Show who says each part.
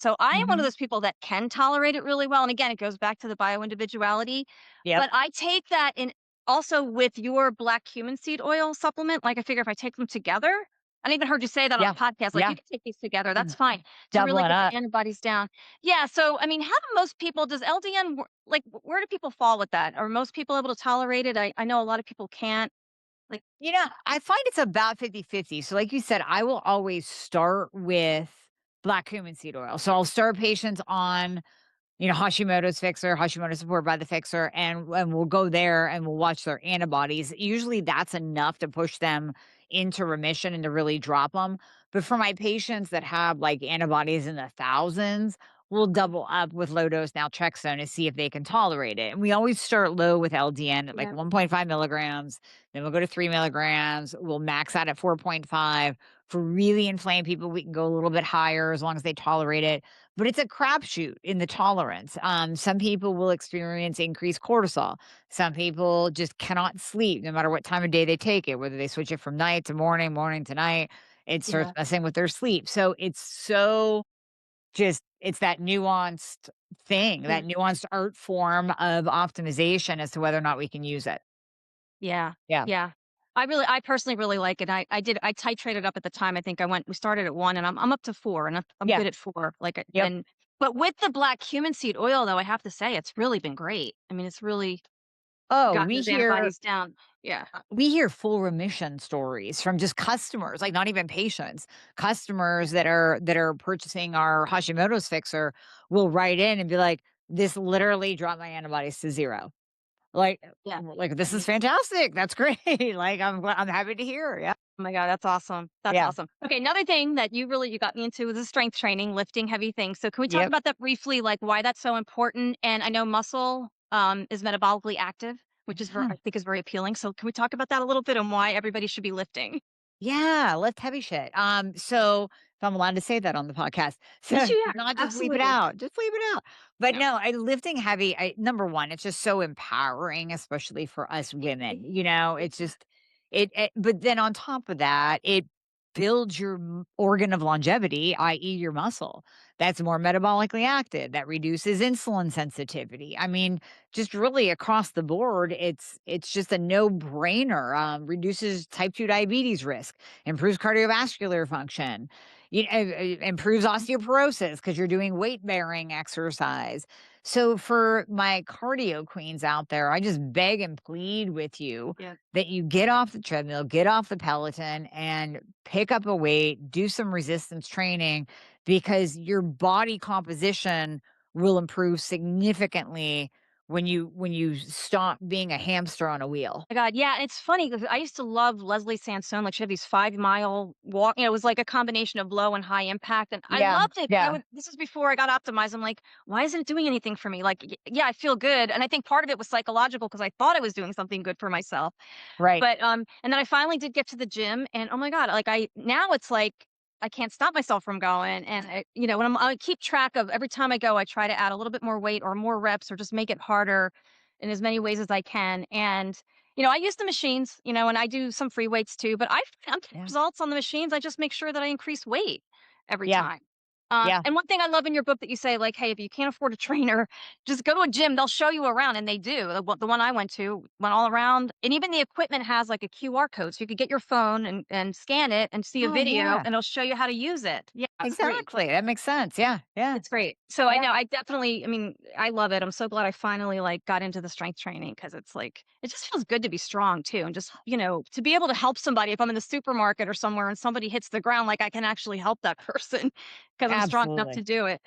Speaker 1: So I am one of
Speaker 2: Mhm.
Speaker 1: those people that can tolerate it really well. And again, it goes back to the bio individuality.
Speaker 2: Yep.
Speaker 1: But I take that in also with your black cumin seed oil supplement. Like I figure if I take them together, I even heard you say that on
Speaker 2: Yeah.
Speaker 1: a podcast, like
Speaker 2: Yeah.
Speaker 1: you can take these together. That's
Speaker 2: Mm.
Speaker 1: fine to really
Speaker 2: Doubling
Speaker 1: get the
Speaker 2: up.
Speaker 1: antibodies down. Yeah. So, I mean, how do most people, does LDN, like, where do people fall with that? Are most people able to tolerate it? I know a lot of people can't. Like,
Speaker 2: I find it's about 50-50. So like you said, I will always start with black cumin seed oil. So I'll start patients on Hashimoto's fixer, Hashimoto support by the fixer, and we'll go there and we'll watch their antibodies. Usually that's enough to push them into remission and to really drop them. But for my patients that have like antibodies in the thousands, we'll double up with low dose naltrexone to see if they can tolerate it. And we always start low with LDN at like
Speaker 1: yeah,
Speaker 2: 1.5 milligrams. Then we'll go to 3 milligrams. We'll max out at 4.5. For really inflamed people, we can go a little bit higher as long as they tolerate it, but it's a crapshoot in the tolerance. Some people will experience increased cortisol. Some people just cannot sleep no matter what time of day they take it, whether they switch it from night to morning, morning to night. It starts
Speaker 1: yeah,
Speaker 2: messing with their sleep. So it's that nuanced thing,
Speaker 1: yeah.
Speaker 2: that nuanced art form of optimization as to whether or not we can use it.
Speaker 1: Yeah,
Speaker 2: Yeah.
Speaker 1: yeah. I personally really like it. I titrated up at the time. I think we started at 1 and I'm up to 4 and I'm
Speaker 2: Yeah.
Speaker 1: good at 4. Like,
Speaker 2: Yep.
Speaker 1: but with the black cumin seed oil though, I have to say it's really been great. I mean, it's really
Speaker 2: Oh,
Speaker 1: gotten those antibodies down. Yeah.
Speaker 2: we hear full remission stories from just customers, like not even patients, customers
Speaker 1: Yeah.
Speaker 2: that are purchasing our Hashimoto's fixer will write in and be like, "This literally dropped my antibodies to 0." Like
Speaker 1: Yeah.
Speaker 2: like, "This is
Speaker 1: Mhm.
Speaker 2: fantastic. That's great." Like, I'm happy to hear. Yeah.
Speaker 1: Oh my god, that's awesome. That's
Speaker 2: Yeah.
Speaker 1: awesome. Okay, another thing that you got me into was the strength training, lifting heavy things. So can we talk
Speaker 2: Yep.
Speaker 1: about that briefly, like why that's so important? And I know muscle is metabolically active, which is
Speaker 2: Yeah.
Speaker 1: I think is very appealing. So can we talk about that a little bit and why everybody should be lifting?
Speaker 2: Yeah, lift heavy shit. So if I'm allowed to say that on the podcast.
Speaker 1: Yes,
Speaker 2: So
Speaker 1: you are.
Speaker 2: not just leave it
Speaker 1: Absolutely.
Speaker 2: out, just leave it out. But
Speaker 1: Yeah.
Speaker 2: no, lifting heavy, number one, it's just so empowering, especially for us women. It's just but then on top of that, it builds your organ of longevity, i.e. your muscle. That's more metabolically active. That reduces insulin sensitivity. I mean, just really across the board, it's just a no-brainer. Reduces type 2 diabetes risk, improves cardiovascular function, improves osteoporosis because you're doing weight-bearing exercise. So for my cardio queens out there, I just beg and plead with you
Speaker 1: Yeah.
Speaker 2: that you get off the treadmill, get off the Peloton, and pick up a weight, do some resistance training because your body composition will improve significantly when you stop being a hamster on a wheel.
Speaker 1: My God, yeah, it's funny because I used to love Leslie Sansone, like, she had these 5-mile walk it was like a combination of low and high impact, and I
Speaker 2: Yeah,
Speaker 1: loved it, but I
Speaker 2: yeah,
Speaker 1: would this is before I got optimized, I'm like, "Why isn't it doing anything for me?" Like, yeah, I feel good, and I think part of it was psychological because I thought I was doing something good for myself,
Speaker 2: right.
Speaker 1: but, and then I finally did get to the gym, and oh my God, like, now it's like, I can't stop myself from going, and when I keep track of every time I go, I try to add a little bit more weight or more reps or just make it harder in as many ways as I can, and I use the machines, and I do some free weights too, but I'm getting
Speaker 2: Yeah,
Speaker 1: results on the machines. I just make sure that I increase weight every
Speaker 2: yeah,
Speaker 1: time.
Speaker 2: yeah.
Speaker 1: And one thing I love in your book that you say, like, hey, if you can't afford a trainer, just go to a gym. They'll show you around, and they do. The one I went to went all around, and even the equipment has like a QR code, so you could get your phone and scan it and see a
Speaker 2: Oh,
Speaker 1: video,
Speaker 2: yeah,
Speaker 1: and it'll show you how to use it. Yeah, it's great.
Speaker 2: exactly, that makes sense, yeah, yeah,
Speaker 1: It's great. So I
Speaker 2: yeah.
Speaker 1: know I definitely I mean, I love it. I'm so glad I finally, like, got into the strength training because it's like it just feels good to be strong too and just, to be able to help somebody if I'm in the supermarket or somewhere and somebody hits the ground, like, I can actually help that person because 'cause I'm strong enough to
Speaker 2: Absolutely.
Speaker 1: do it.